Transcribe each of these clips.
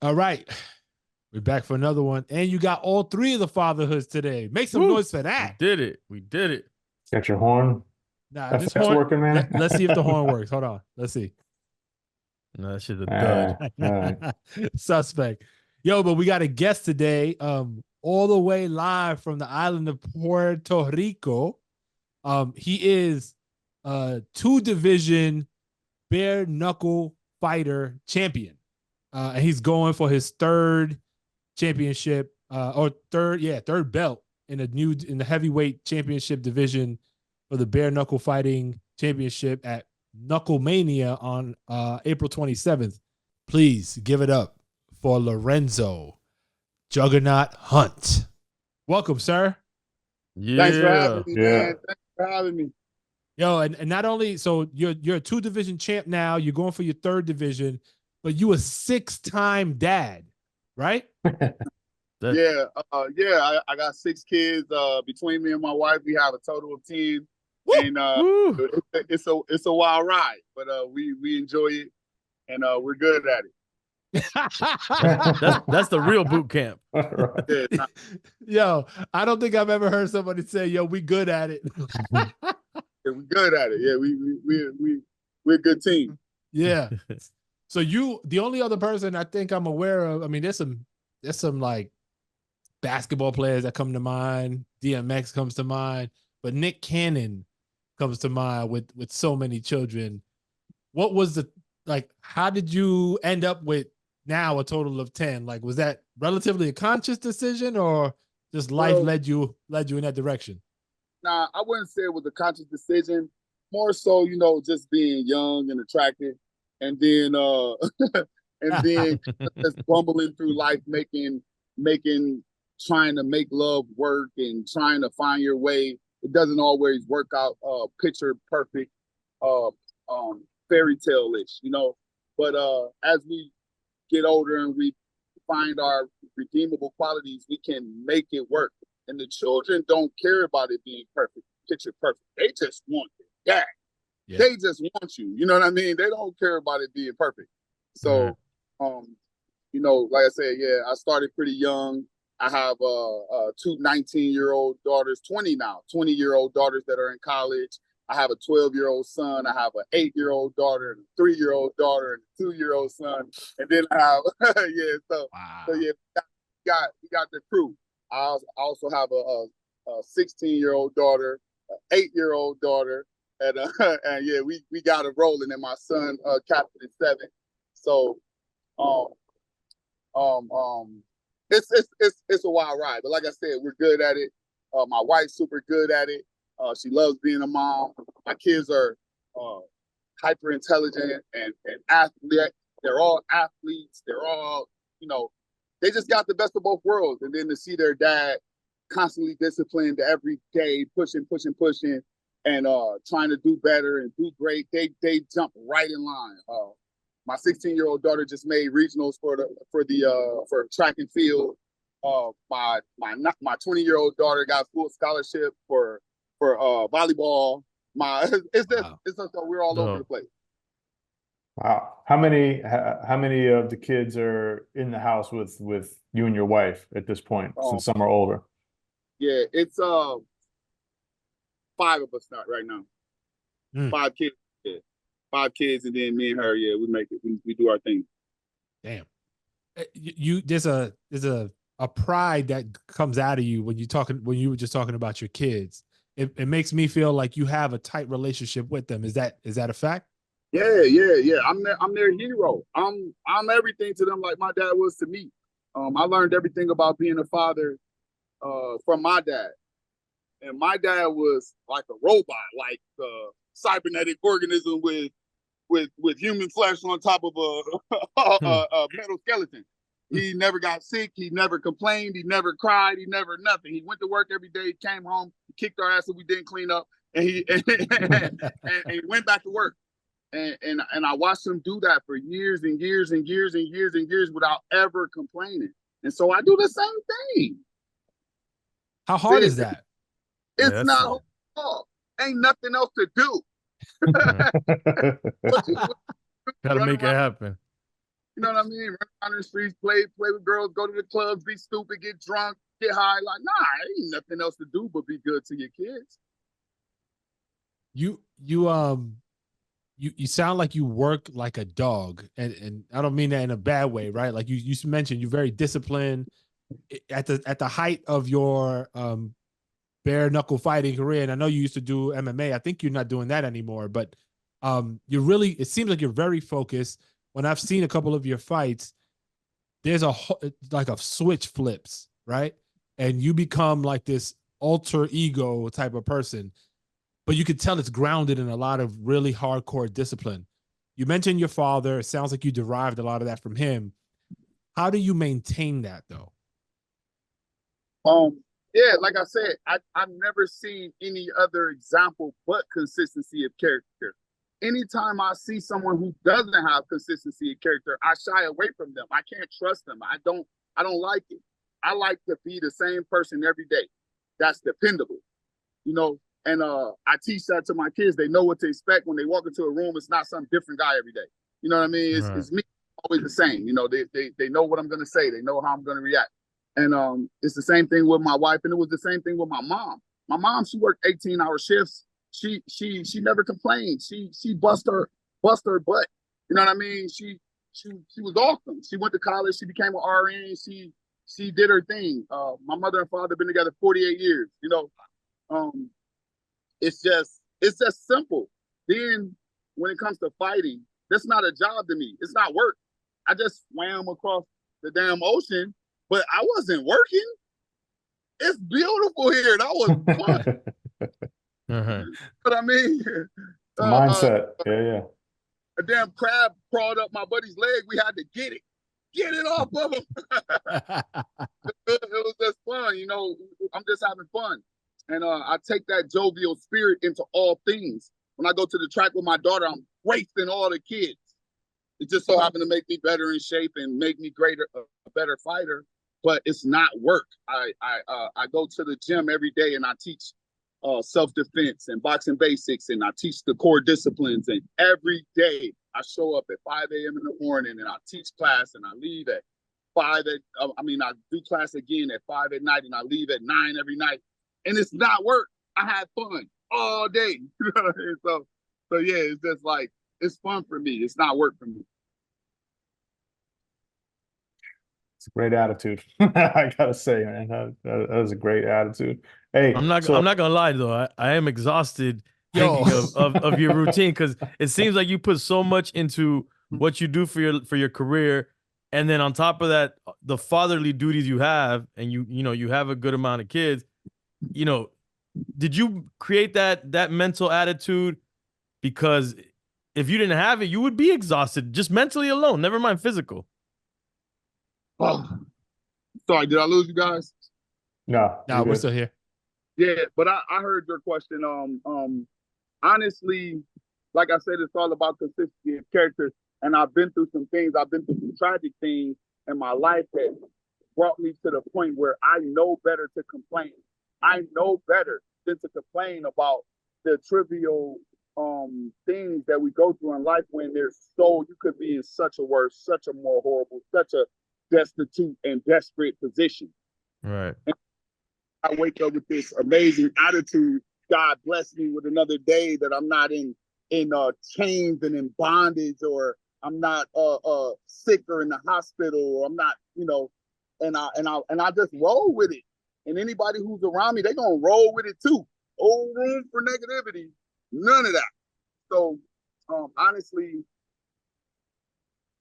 All right. We're back for another one. And you got all three of the fatherhoods today. Make some noise for that. We did it. Got your horn. Nah, That's horn, working, man. let's see if the horn works. Hold on. Let's see. No, that shit's a dud. Right. Suspect. Yo, but we got a guest today, all the way live from the island of Puerto Rico. He is a 2-division bare knuckle fighter champion. And he's going for his third championship, third belt in the heavyweight championship division for the bare knuckle fighting championship at Knuckle Mania on April 27th. Please give it up for Lorenzo Juggernaut Hunt. Welcome, sir. Yeah. Thanks for having me, man. Thanks for having me. Yo, and not only, so you're a 2-division champ now, you're going for your 3rd division, but you a 6-time dad, right? I got 6 kids. Between me and my wife, we have a total of 10. Woo! And it's a wild ride, but we enjoy it, and we're good at it. that's the real boot camp. Yo, I don't think I've ever heard somebody say, "Yo, we good at it." Yeah, we're good at it. Yeah, we're a good team. Yeah. So the only other person I think I'm aware of, I mean, there's some like basketball players that come to mind. DMX comes to mind, but Nick Cannon comes to mind with so many children. What was how did you end up with now a total of 10? Like, was that relatively a conscious decision, or just life led you in that direction? Nah, I wouldn't say it was a conscious decision. More so, just being young and attractive, and then just bumbling through life, trying to make love work and trying to find your way. It doesn't always work out picture perfect, fairy tale-ish, But as we get older and we find our redeemable qualities, we can make it work. And the children don't care about it being perfect, picture perfect. They just want it. Yeah. They just want you. You know what I mean? They don't care about it being perfect. So, like I said, I started pretty young. I have 2 19-year-old daughters, 20-year-old daughters that are in college. I have a 12-year-old son. I have an 8-year-old daughter, and a 3-year-old daughter, and a 2-year-old son. And then I have, we got the crew. I also have a 16-year-old daughter, an 8-year-old daughter, and we got it rolling. And my son, Captain is 7. So, it's a wild ride. But like I said, we're good at it. My wife's super good at it. She loves being a mom. My kids are hyper intelligent and athlete. They're all athletes. They're all, they just got the best of both worlds. And then to see their dad constantly disciplined every day, pushing, and trying to do better and do great, they jump right in line. My 16-year-old daughter just made regionals for track and field. My 20-year-old daughter got full scholarship for volleyball. It's just we're all over the place. Wow. How many of the kids are in the house with you and your wife at this point, since some are older? Yeah, it's 5 of us right now. 5 kids. Yeah. 5 kids, and then me and her. Yeah, we make it. We do our thing. Damn. There's a pride that comes out of you when you were just talking about your kids. It makes me feel like you have a tight relationship with them. Is that a fact? Yeah. I'm their hero. I'm everything to them like my dad was to me. I learned everything about being a father from my dad. And my dad was like a robot, like a cybernetic organism with human flesh on top of a metal skeleton. He never got sick. He never complained. He never cried. He never nothing. He went to work every day, came home, kicked our ass if we didn't clean up, and he went back to work. And I watched him do that for years and years and years and years and years without ever complaining. And so I do the same thing. How hard is that? It's not hard. Ain't nothing else to do. Gotta make it happen. You know what I mean? Run around the streets, play with girls, go to the clubs, be stupid, get drunk, get high. Like, nah, ain't nothing else to do but be good to your kids. You sound like you work like a dog, and I don't mean that in a bad way, right? Like you mentioned, you're very disciplined. At the height of your bare knuckle fighting career, and I know you used to do MMA. I think you're not doing that anymore, but it seems like you're very focused. When I've seen a couple of your fights, there's like a switch flips, right? And you become like this alter ego type of person, but you could tell it's grounded in a lot of really hardcore discipline. You mentioned your father. It sounds like you derived a lot of that from him. How do you maintain that though? Yeah, like I said, I've never seen any other example but consistency of character. Anytime I see someone who doesn't have consistency of character, I shy away from them. I can't trust them. I don't like it. I like to be the same person every day. That's dependable, you know. And I teach that to my kids. They know what to expect when they walk into a room. It's not some different guy every day. You know what I mean? It's me, always the same. You know, they know what I'm gonna say. They know how I'm gonna react. And it's the same thing with my wife, and it was the same thing with my mom. My mom, she worked 18-hour shifts. She never complained. She bust her butt. You know what I mean? She was awesome. She went to college. She became an RN. She did her thing. My mother and father have been together 48 years. You know, it's just simple. Then when it comes to fighting, that's not a job to me. It's not work. I just swam across the damn ocean, but I wasn't working. It's beautiful here. That was fun. But I mean, mindset. Yeah. A damn crab crawled up my buddy's leg. We had to get it off of him. It was just fun, you know. I'm just having fun, and I take that jovial spirit into all things. When I go to the track with my daughter, I'm racing all the kids. It just so happened to make me better in shape and make me a better fighter. But it's not work. I go to the gym every day and I teach self-defense and boxing basics, and I teach the core disciplines. And every day I show up at 5 a.m. in the morning and I teach class, and I leave at 5 I do class again at 5 at night, and I leave at 9 every night. And it's not work. I have fun all day. So yeah, it's just like, it's fun for me. It's not work for me. It's a great attitude. I gotta say, man, that was a great attitude. Hey, I'm not gonna lie though. I am exhausted thinking of your routine, because it seems like you put so much into what you do for your career, and then on top of that, the fatherly duties you have, and you have a good amount of kids. You know, did you create that mental attitude? Because if you didn't have it, you would be exhausted just mentally alone. Never mind physical. Oh, sorry, did I lose you guys? No, we're still here. Yeah, but I heard your question. Honestly, like I said, it's all about consistency of character. And I've been through some things. I've been through some tragic things in my life that brought me to the point where I know better to complain. I know better than to complain about the trivial things that we go through in life, when you could be in such a worse, such a more horrible, such a destitute and desperate position. Right. And I wake up with this amazing attitude. God bless me with another day that I'm not in chains and in bondage, or I'm not sick or in the hospital, or I'm not, and I just roll with it. And anybody who's around me, they're gonna roll with it too. No room for negativity, none of that. So honestly,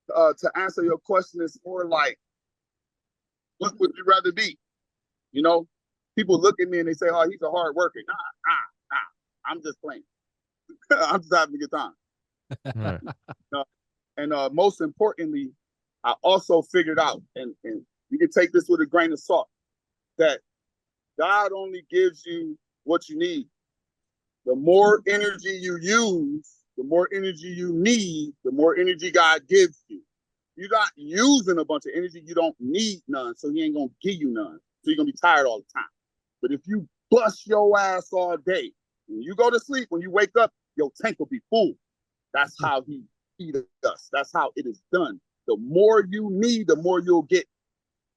to answer your question, is more like, what would you rather be? People look at me and they say, "Oh, he's a hard worker." Nah. I'm just playing. I'm just having a good time. Right. And most importantly, I also figured out, and you can take this with a grain of salt, that God only gives you what you need. The more energy you use, the more energy you need, the more energy God gives you. You're not using a bunch of energy, you don't need none, so he ain't gonna give you none. So you're gonna be tired all the time. But if you bust your ass all day, when you go to sleep, when you wake up, your tank will be full. That's how he feeds us. That's how it is done. The more you need, the more you'll get.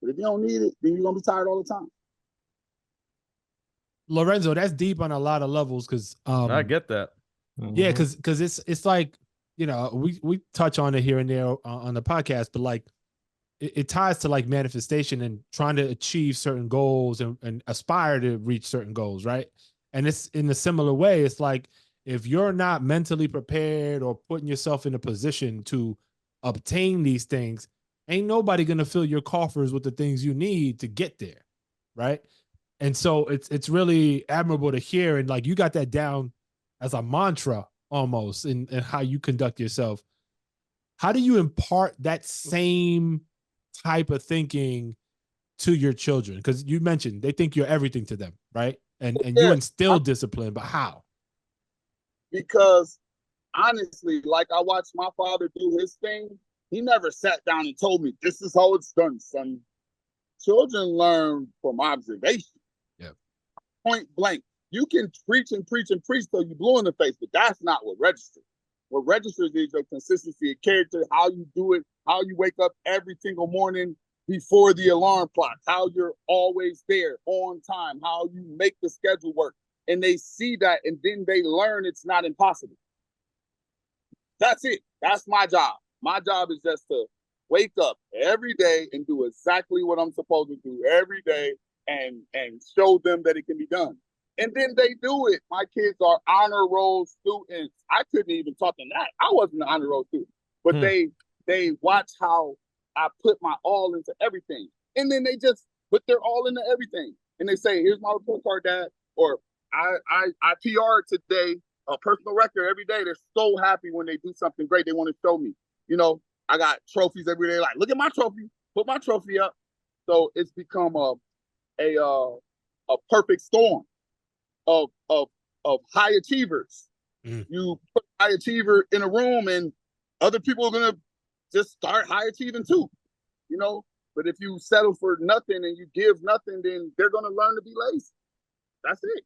But if you don't need it, then you're gonna be tired all the time. Lorenzo, that's deep on a lot of levels because I get that. Yeah, because it's like, you know, we touch on it here and there on the podcast, but like it ties to like manifestation and trying to achieve certain goals and aspire to reach certain goals, right? And it's in a similar way. It's like if you're not mentally prepared or putting yourself in a position to obtain these things, ain't nobody gonna fill your coffers with the things you need to get there, right? And so it's really admirable to hear, and like you got that down as a mantra almost in how you conduct yourself. How do you impart that same type of thinking to your children? Because you mentioned they think you're everything to them, right? And you instill discipline, but how? Because honestly, like I watched my father do his thing, he never sat down and told me, this is how it's done, son. Children learn from observation. Yeah. Point blank. You can preach and preach and preach till you blue in the face, but that's not what registers. What registers is your consistency of character, how you do it, how you wake up every single morning before the alarm clock, how you're always there on time, how you make the schedule work. And they see that, and then they learn it's not impossible. That's it. That's my job. My job is just to wake up every day and do exactly what I'm supposed to do every day and show them that it can be done. And then they do it. My kids are honor roll students. I couldn't even talk to that. I wasn't an honor roll student. But they watch how I put my all into everything. And then they just put their all into everything. And they say, here's my report card, Dad. Or I PR today, a personal record every day. They're so happy when they do something great. They want to show me. You know, I got trophies every day. Like, look at my trophy. Put my trophy up. So it's become a perfect storm of high achievers. You put a high achiever in a room and other people are gonna just start high achieving too, you know. But if you settle for nothing and you give nothing, then they're gonna learn to be lazy. That's it.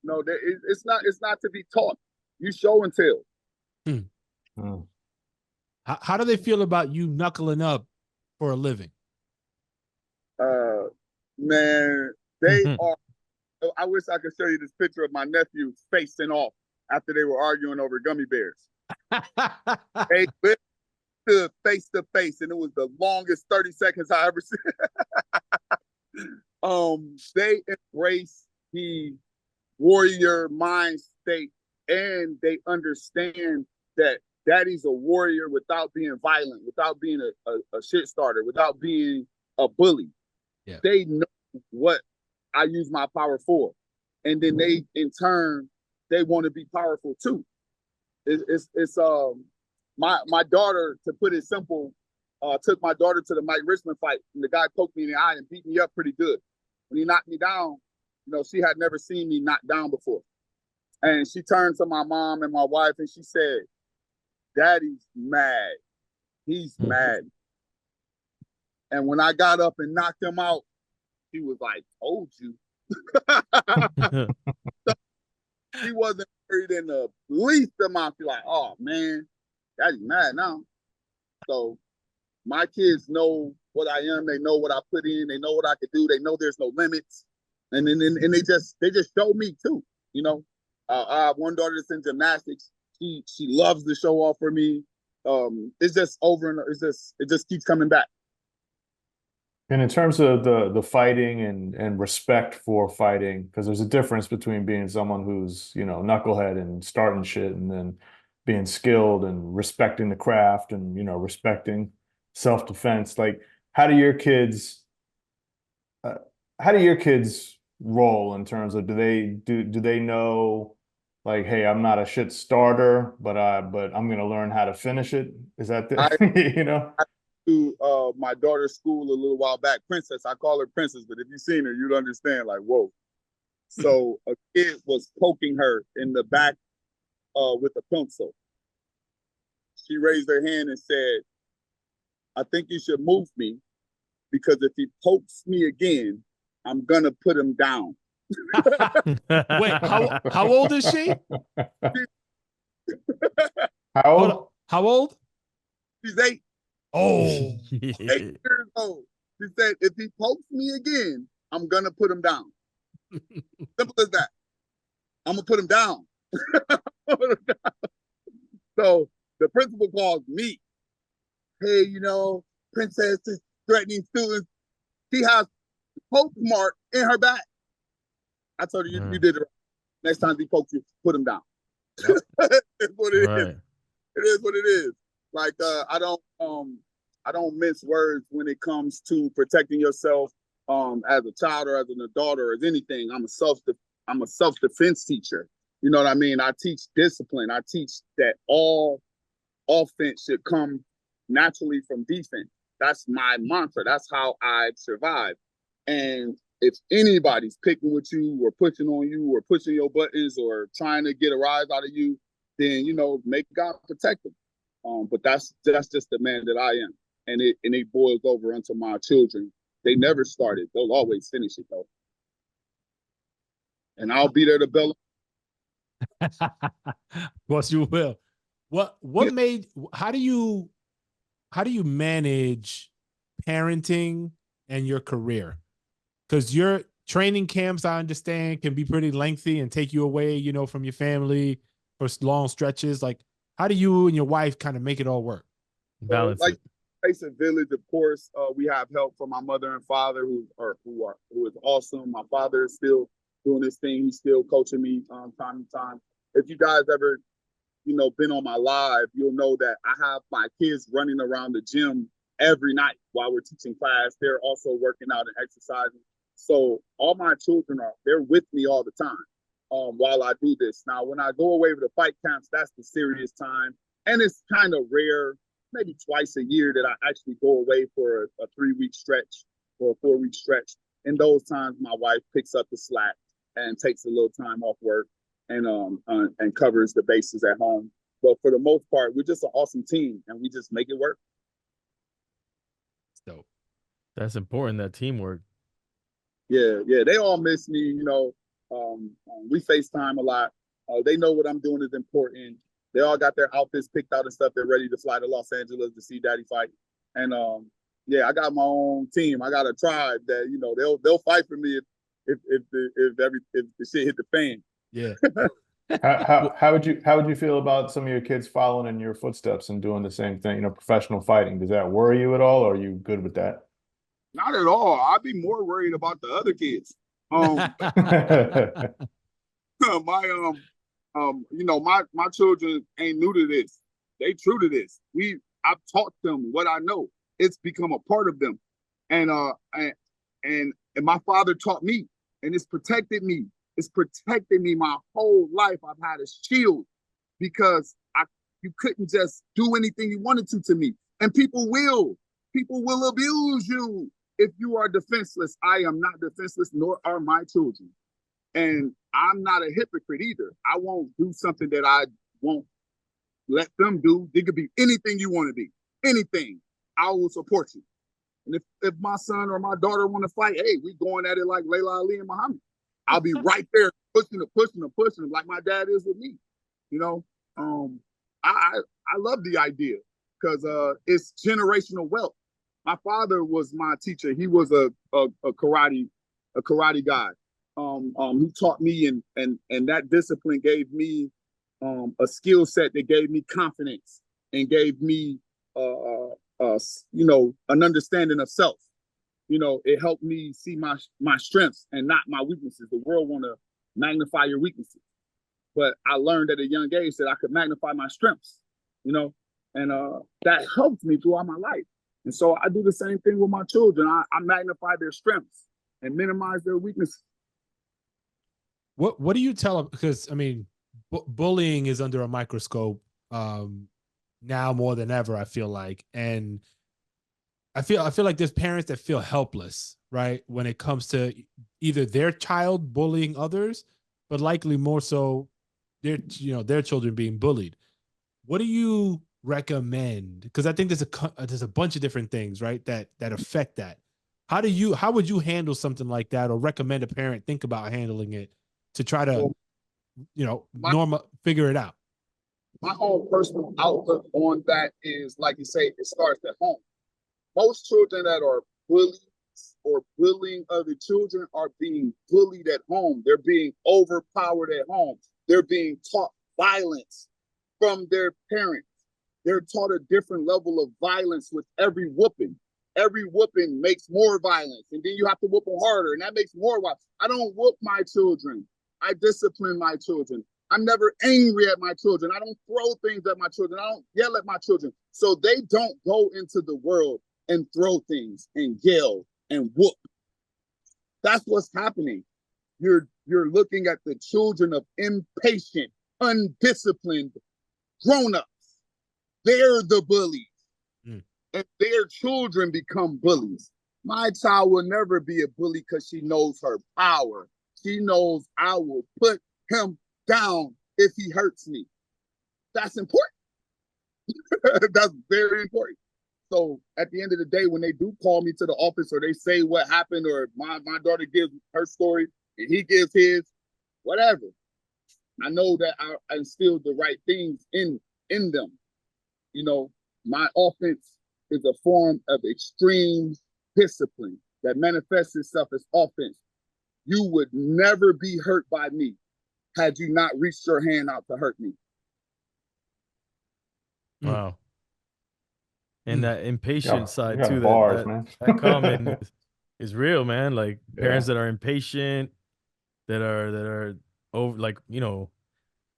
No, it's not to be taught. You show and tell. How do they feel about you knuckling up for a living? Man, they are. I wish I could show you this picture of my nephew facing off after they were arguing over gummy bears. They stood face to face, and it was the longest 30 seconds I ever seen. They embrace the warrior mind state, and they understand that daddy's a warrior without being violent, without being a shit starter, without being a bully. Yeah. They know what I use my power for. And then they, in turn, they want to be powerful too. My daughter, to put it simple, took my daughter to the Mike Richmond fight, and the guy poked me in the eye and beat me up pretty good. When he knocked me down, you know, she had never seen me knocked down before. And she turned to my mom and my wife and she said, Daddy's mad. He's mad. And when I got up and knocked him out, he was like, told you. He wasn't worried in the least amount. She's like, oh man, Daddy's mad now. So my kids know what I am. They know what I put in. They know what I could do. They know there's no limits. And then they just show me too. You know, I have one daughter that's in gymnastics. She loves to show off for me. It's just over and it just keeps coming back. And in terms of the fighting and respect for fighting, because there's a difference between being someone who's, you know, knucklehead and starting shit, and then being skilled and respecting the craft and, you know, respecting self-defense. Like, how do your kids roll in terms of do they know, like, hey, I'm not a shit starter, but I'm gonna learn how to finish it? Is that you know? To my daughter's school a little while back, Princess. I call her Princess, but if you've seen her, you'd understand, like, whoa. So a kid was poking her in the back with a pencil. She raised her hand and said, I think you should move me, because if he pokes me again, I'm gonna put him down. Wait, how old is she? How old? How old? She's 8. Oh, 8 years old. She said, if he pokes me again, I'm gonna put him down. Simple as that. I'm gonna put him down. So the principal calls me. Hey, Princess is threatening students. She has poke mark in her back. I told her, you did it right. Next time he pokes you, put him down. Yep. It's what it is. It is what it is. Like I don't mince words when it comes to protecting yourself as a child or as an adult or as anything. I'm a self-defense teacher. You know what I mean? I teach discipline. I teach that all offense should come naturally from defense. That's my mantra. That's how I survive. And if anybody's picking with you or pushing on you or pushing your buttons or trying to get a rise out of you, then, make God protect them. But that's just the man that I am. And it boils over unto my children. They never started. They'll always finish it, though. And I'll be there to bail. Of course you will. How do you manage parenting and your career? Because your training camps, I understand, can be pretty lengthy and take you away, from your family for long stretches. Like, how do you and your wife kind of make it all work? Balance it. Basic village, of course. We have help from my mother and father who is awesome. My father is still doing his thing. He's still coaching me time to time. If you guys ever, been on my live, you'll know that I have my kids running around the gym every night while we're teaching class. They're also working out and exercising. So all my children they're with me all the time while I do this. Now, when I go away to the fight camps, that's the serious time. And it's kind of rare, maybe twice a year that I actually go away for a 3-week stretch or a 4-week stretch. In those times, my wife picks up the slack and takes a little time off work and covers the bases at home. But for the most part, we're just an awesome team and we just make it work. Dope. That's important, that teamwork. Yeah. They all miss me, we FaceTime a lot. They know what I'm doing is important. They all got their outfits picked out and stuff. They're ready to fly to Los Angeles to see Daddy fight. And I got my own team. I got a tribe that they'll fight for me if the shit hit the fan. Yeah. How would you feel about some of your kids following in your footsteps and doing the same thing? Professional fighting. Does that worry you at all, or are you good with that? Not at all. I'd be more worried about the other kids. My children ain't new to this. They true to this. I've taught them what I know. It's become a part of them. And my father taught me, and it's protected me. It's protected me my whole life. I've had a shield because you couldn't just do anything you wanted to me. And people will abuse you if you are defenseless. I am not defenseless, nor are my children. And I'm not a hypocrite either. I won't do something that I won't let them do. It could be anything you want to be, anything. I will support you. And if my son or my daughter want to fight, hey, we going at it like Layla Ali and Muhammad. I'll be right there pushing them like my dad is with me. I love the idea because it's generational wealth. My father was my teacher. He was a karate guy. He taught me and that discipline gave me a skill set that gave me confidence and gave me an understanding of self. It helped me see my strengths and not my weaknesses. The world want to magnify your weaknesses, but I learned at a young age that I could magnify my strengths. And that helped me throughout my life. And so I do the same thing with my children. I magnify their strengths and minimize their weaknesses. What do you tell them? Because bullying is under a microscope now more than ever. I feel like, and I feel like there's parents that feel helpless, right, when it comes to either their child bullying others, but likely more so their children being bullied. What do you recommend? Because I think there's a bunch of different things, right, that affect that. How would you handle something like that, or recommend a parent think about handling it to try to figure it out? my own personal outlook on that is, like you say, it starts at home. Most children that are bullied or bullying other children are being bullied at home. They're being overpowered at home. They're being taught violence from their parents. They're taught a different level of violence with every whooping. Every whooping makes more violence, and then you have to whoop them harder, and that makes more violence. I don't whoop my children. I discipline my children. I'm never angry at my children. I don't throw things at my children. I don't yell at my children. So they don't go into the world and throw things and yell and whoop. That's what's happening. You're looking at the children of impatient, undisciplined grown-ups. They're the bullies. And their children become bullies. My child will never be a bully because she knows her power. She knows I will put him down if he hurts me. That's important. That's very important. So at the end of the day, when they do call me to the office or they say what happened, or my daughter gives her story and he gives his, whatever, I know that I instilled the right things in them. You know, my offense is a form of extreme discipline that manifests itself as offense. You would never be hurt by me had you not reached your hand out to hurt me. Wow. And that impatient side too, bars, that comment is real, man. Like parents that are impatient, that are over, like, you know,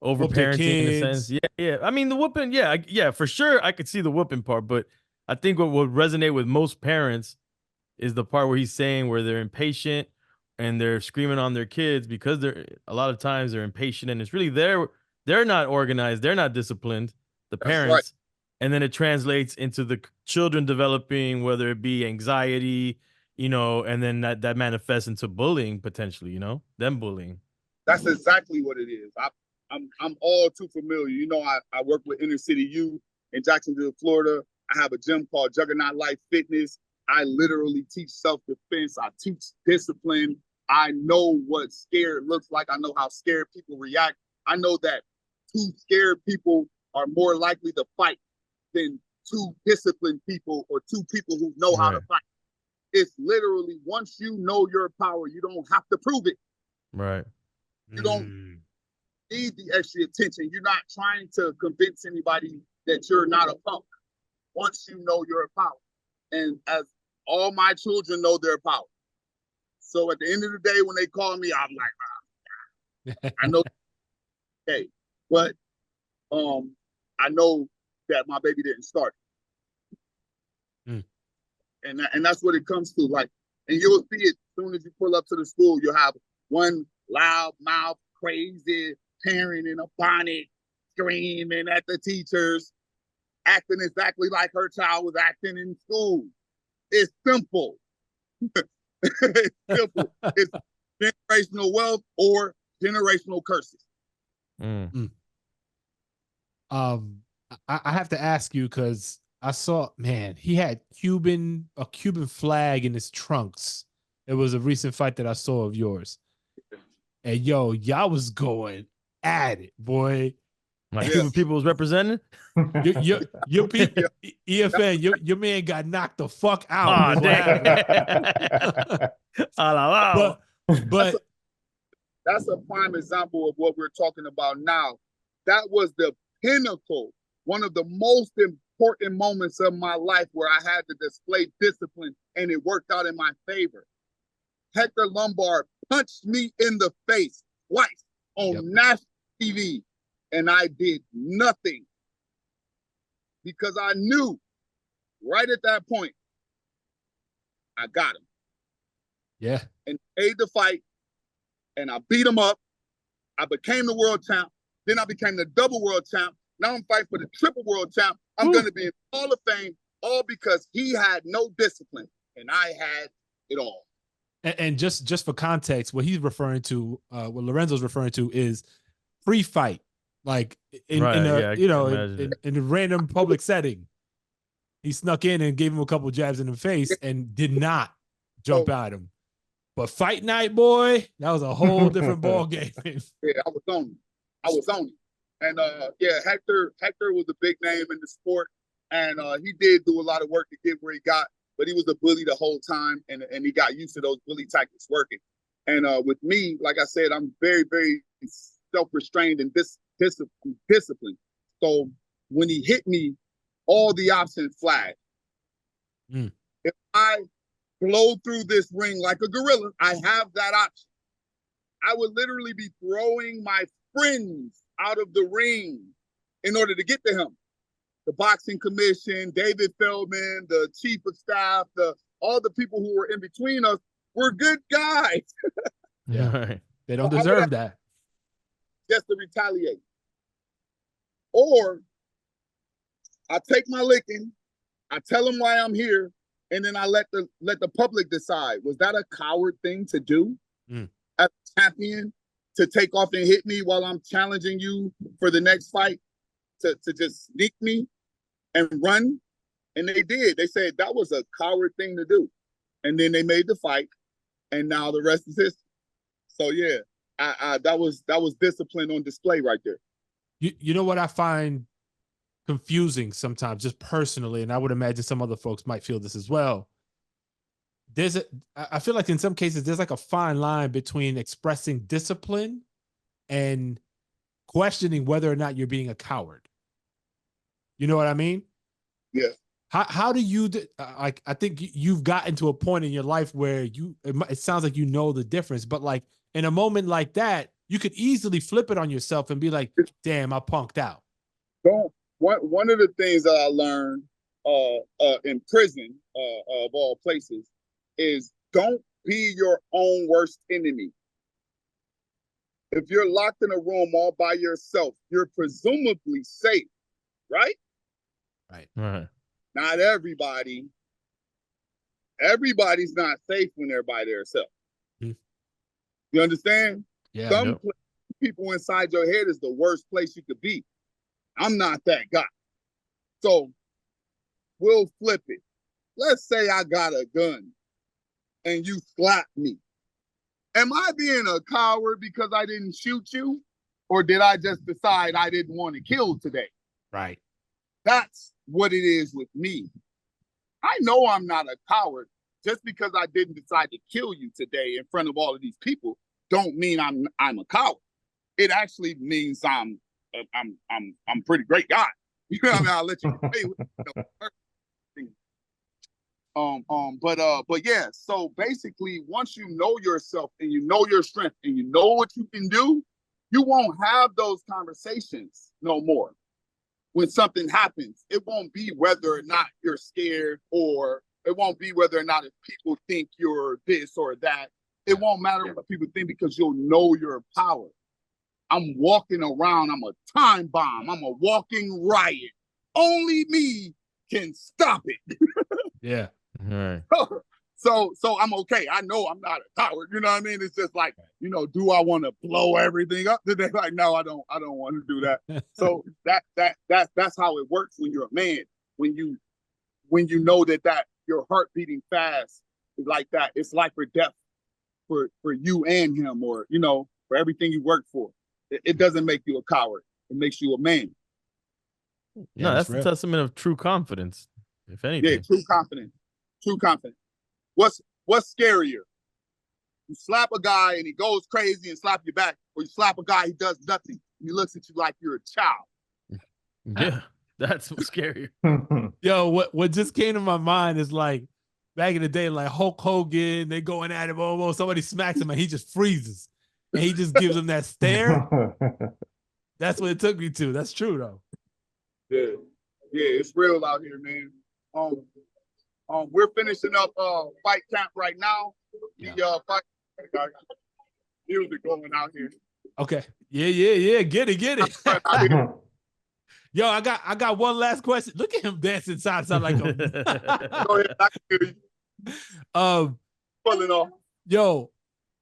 over parenting in a sense. Yeah. I mean, the whooping, yeah, for sure. I could see the whooping part, but I think what would resonate with most parents is the part where he's saying where they're impatient and they're screaming on their kids because a lot of times they're impatient, and it's really they're not organized, they're not disciplined, the parents. Right. And then it translates into the children developing, whether it be anxiety, you know, and then that manifests into bullying potentially, you know, them bullying. That's exactly what it is. I'm all too familiar. You know, I work with inner city youth in Jacksonville, Florida. I have a gym called Juggernaut Life Fitness. I literally teach self-defense. I teach discipline. I know what scared looks like. I know how scared people react. I know that two scared people are more likely to fight than two disciplined people or two people who know how to fight. It's literally, once you know your power, you don't have to prove it. Right. You don't need the extra attention. You're not trying to convince anybody that you're not a punk. Once you know your power. And as all my children know their power. So at the end of the day, when they call me, I'm like, I know, okay, but I know that my baby didn't start. And that's what it comes to. Like, and you'll see it as soon as you pull up to the school, you'll have one loud mouth, crazy parent in a bonnet screaming at the teachers, acting exactly like her child was acting in school. It's simple. It's simple. It's generational wealth or generational curses. I have to ask you, because I saw, man, he had a Cuban flag in his trunks. It was a recent fight that I saw of yours. And yo, y'all was going at it, boy. My Cuban people was representing. Your people, EFN, your man got knocked the fuck out. Oh, damn. But that's a prime example of what we're talking about now. That was the pinnacle, one of the most important moments of my life where I had to display discipline, and it worked out in my favor. Hector Lombard punched me in the face twice on national TV, and I did nothing because I knew right at that point, I got him. Yeah. And made the fight, and I beat him up. I became the world champ. Then I became the double world champ. Now I'm fighting for the triple world champ. I'm going to be in Hall of Fame, all because he had no discipline, and I had it all. And just for context, what he's referring to, what Lorenzo's referring to, is pre-fight, like in a random public setting. He snuck in and gave him a couple jabs in the face and did not jump at him. But fight night, boy, that was a whole different ball game. Yeah, I was on it. And yeah, Hector was a big name in the sport, and he did do a lot of work to get where he got, but he was a bully the whole time, and he got used to those bully tactics working. And with me, like I said, I'm very, very self-restrained and disciplined. So when he hit me, all the options flagged. If I blow through this ring like a gorilla, I have that option. I would literally be throwing my friends out of the ring in order to get to him. The boxing commission, David Feldman, the chief of staff, all the people who were in between us were good guys. Yeah, they don't deserve that. Just to retaliate. Or I take my licking, I tell them why I'm here, and then I let the public decide. Was that a coward thing to do? As a champion, to take off and hit me while I'm challenging you for the next fight, to just sneak me and run? And they did. They said that was a coward thing to do. And then they made the fight, and now the rest is history. So yeah, that was discipline on display right there. You know what I find confusing sometimes, just personally, and I would imagine some other folks might feel this as well. I feel like in some cases there's like a fine line between expressing discipline and questioning whether or not you're being a coward. You know what I mean? Yeah. How do you like? I think you've gotten to a point in your life where it sounds like you know the difference, but like in a moment like that, you could easily flip it on yourself and be like, "Damn, I punked out." One of the things that I learned in prison, of all places, is don't be your own worst enemy. If you're locked in a room all by yourself, you're presumably safe, right? Right. Not everybody. Everybody's not safe when they're by themselves. You understand? Yeah. Some people inside your head is the worst place you could be. I'm not that guy. So we'll flip it. Let's say I got a gun and you slap me. Am I being a coward because I didn't shoot you? Or did I just decide I didn't want to kill today? Right. That's what it is with me. I know I'm not a coward. Just because I didn't decide to kill you today in front of all of these people don't mean I'm a coward. It actually means I'm a pretty great guy. You know what I mean? I'll let you play with but yeah, so basically once you know yourself and you know your strength and you know what you can do, you won't have those conversations no more. When something happens, it won't be whether or not you're scared, or it won't be whether or not if people think you're this or that. It won't matter what people think because you'll know your power. I'm walking around, I'm a time bomb, I'm a walking riot. Only me can stop it. Yeah. Right. So I'm okay. I know I'm not a coward. You know what I mean? It's just like, do I want to blow everything up today? Like, no, I don't want to do that. So that's how it works when you're a man. When you know that your heart beating fast is like that. It's life or death for you and him, or for everything you work for. It doesn't make you a coward. It makes you a man. No, that's the testament of true confidence, if anything. Yeah, true confidence. True confidence. What's scarier? You slap a guy and he goes crazy and slap you back, or you slap a guy, he does nothing, and he looks at you like you're a child. Yeah, that's what's scarier. Yo, what just came to my mind is like back in the day, like Hulk Hogan, they going at him, somebody smacks him and he just freezes. And he just gives him that stare. That's what it took me to. That's true though. Yeah, it's real out here, man. We're finishing up fight camp right now. The fight music going out here. Okay. Yeah. Get it. Yo, I got one last question. Look at him dancing side like him. Go ahead, I can hear you. Pulling off. Yo,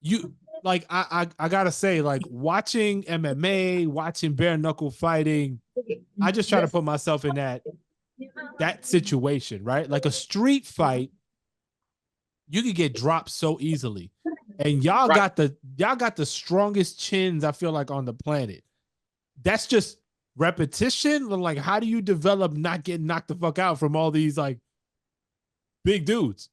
you like I gotta say, like watching MMA, watching bare knuckle fighting, I just try to put myself in that situation, right? Like a street fight, you could get dropped so easily. And y'all got the strongest chins, I feel like, on the planet. That's just repetition? Like, how do you develop not getting knocked the fuck out from all these like big dudes?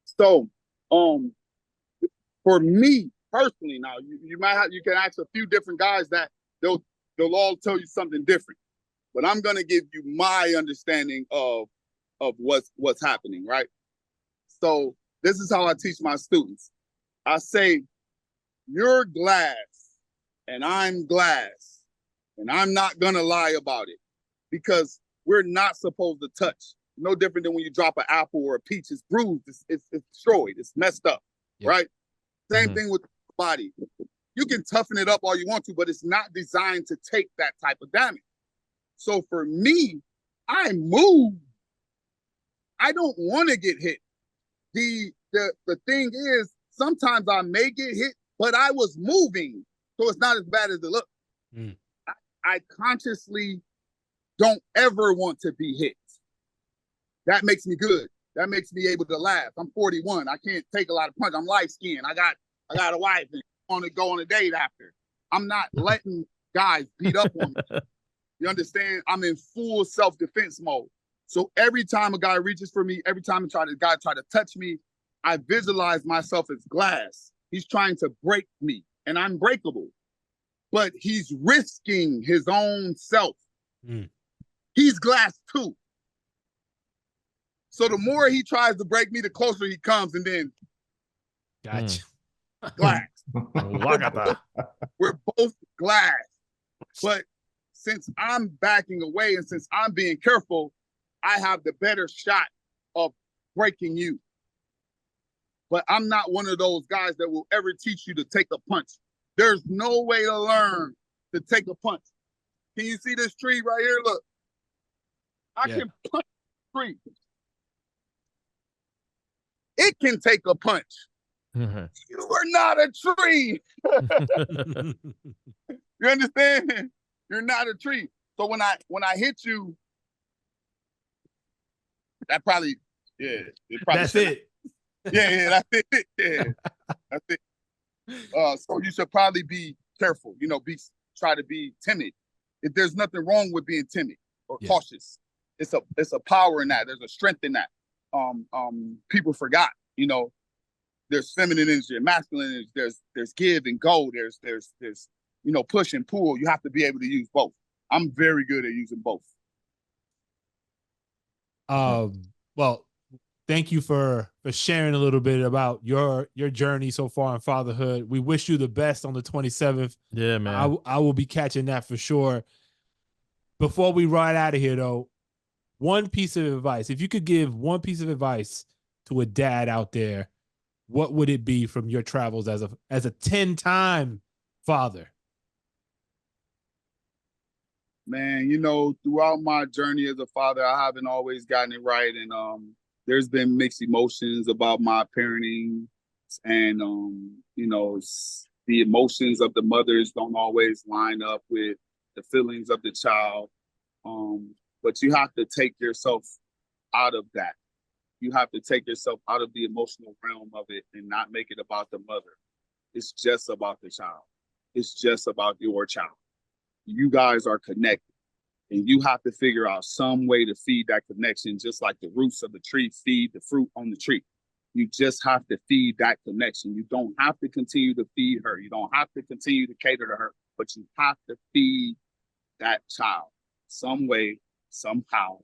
So, for me personally, now you can ask a few different guys that they'll all tell you something different. But I'm gonna give you my understanding of what's happening, right? So this is how I teach my students. I say, you're glass and I'm glass, and I'm not gonna lie about it, because we're not supposed to touch. No different than when you drop an apple or a peach. It's bruised, it's destroyed, it's messed up, right? Same thing with the body. You can toughen it up all you want to, but it's not designed to take that type of damage. So for me, I move. I don't want to get hit. The thing is, sometimes I may get hit, but I was moving, so it's not as bad as it looks. I consciously don't ever want to be hit. That makes me good. That makes me able to laugh. I'm 41. I can't take a lot of punch. I'm light skinned. I got a wife and want to go on a date after. I'm not letting guys beat up on me. You understand? I'm in full self-defense mode. So every time a guy reaches for me, every time a guy try to touch me, I visualize myself as glass. He's trying to break me, and I'm breakable. But he's risking his own self. He's glass too. So the more he tries to break me, the closer he comes, and then gotcha. Glass. We're both glass. But since I'm backing away and since I'm being careful, I have the better shot of breaking you. But I'm not one of those guys that will ever teach you to take a punch. There's no way to learn to take a punch. Can you see this tree right here? Look. I can punch the tree. It can take a punch. You are not a tree. You understand? You're not a tree. So when I hit you, that probably, that's it. That's it. Yeah, that's it. So you should probably be careful. Try to be timid. If there's nothing wrong with being timid or cautious, it's a power in that. There's a strength in that. People forgot. There's feminine energy and masculine energy. There's give and go. There's push and pull. You have to be able to use both. I'm very good at using both. Well, thank you for sharing a little bit about your journey so far in fatherhood. We wish you the best on the 27th. Yeah, man. I will be catching that for sure. Before we ride out of here, though, one piece of advice. If you could give one piece of advice to a dad out there, what would it be from your travels as a 10-time father? Man, throughout my journey as a father, I haven't always gotten it right. And there's been mixed emotions about my parenting. And, the emotions of the mothers don't always line up with the feelings of the child. But you have to take yourself out of that. You have to take yourself out of the emotional realm of it and not make it about the mother. It's just about the child. It's just about your child. You guys are connected, and you have to figure out some way to feed that connection, just like the roots of the tree feed the fruit on the tree. You just have to feed that connection. You don't have to continue to feed her. You don't have to continue to cater to her, but you have to feed that child some way, somehow.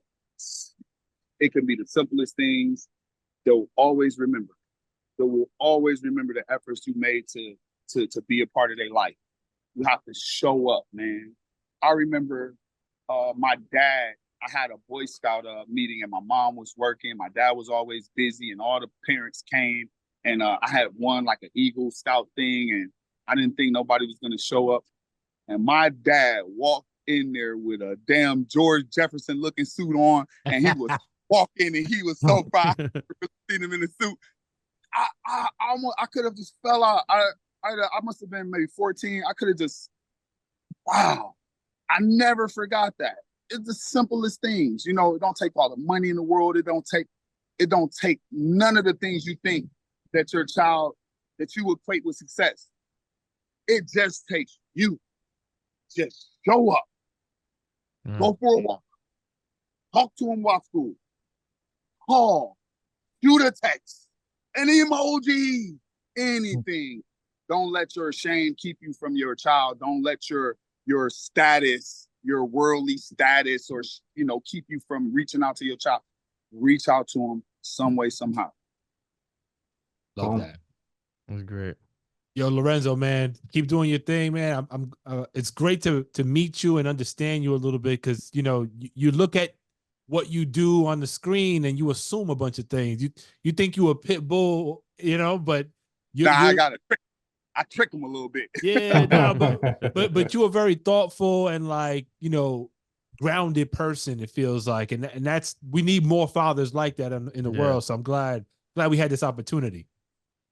It can be the simplest things. They'll always remember. They will always remember the efforts you made to be a part of their life. You have to show up, man. I remember my dad, I had a Boy Scout meeting and my mom was working. My dad was always busy and all the parents came. And I had won like an Eagle Scout thing and I didn't think nobody was going to show up. And my dad walked in there with a damn George Jefferson looking suit on and he was walking and he was so proud to see him in the suit. I could have just fell out. I must have been maybe 14. I could have just, wow. I never forgot that. It's the simplest things. It don't take all the money in the world. It don't take none of the things you think that your child, that you equate with success. It just takes you. Just show up. Go for a walk. Talk to him while school. Call. Shoot a text. An emoji. Anything. Don't let your shame keep you from your child. Don't let your status, your worldly status, or keep you from reaching out to your child. Reach out to him some way, somehow. Love that. That was great. Yo, Lorenzo, man, keep doing your thing, man. It's great to meet you and understand you a little bit, because you look at what you do on the screen and you assume a bunch of things. You think you a pit bull, but I trick him a little bit. Yeah, no, but you are very thoughtful and grounded person. It feels like, and that's, we need more fathers like that in the world. So I'm glad we had this opportunity.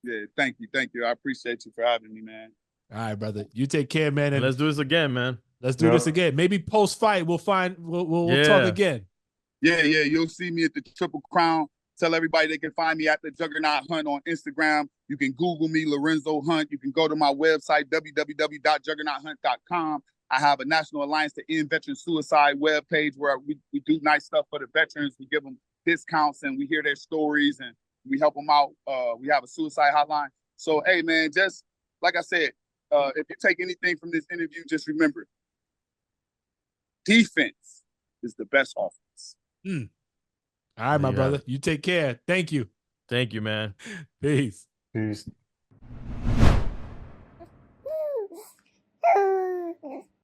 Yeah, thank you. I appreciate you for having me, man. All right, brother. You take care, man. And let's do this again, man. Let's do this again. Maybe post fight, we'll talk again. Yeah. You'll see me at the Triple Crown. Tell everybody they can find me at the Juggernaut Hunt on Instagram. You can Google me, Lorenzo Hunt. You can go to my website, www.juggernauthunt.com. I have a National Alliance to End Veteran Suicide webpage where we do nice stuff for the veterans. We give them discounts and we hear their stories and we help them out. We have a suicide hotline. So, hey, man, just like I said, if you take anything from this interview, just remember, defense is the best offense. All right, my brother. You take care. Thank you. Thank you, man. Peace. Peace.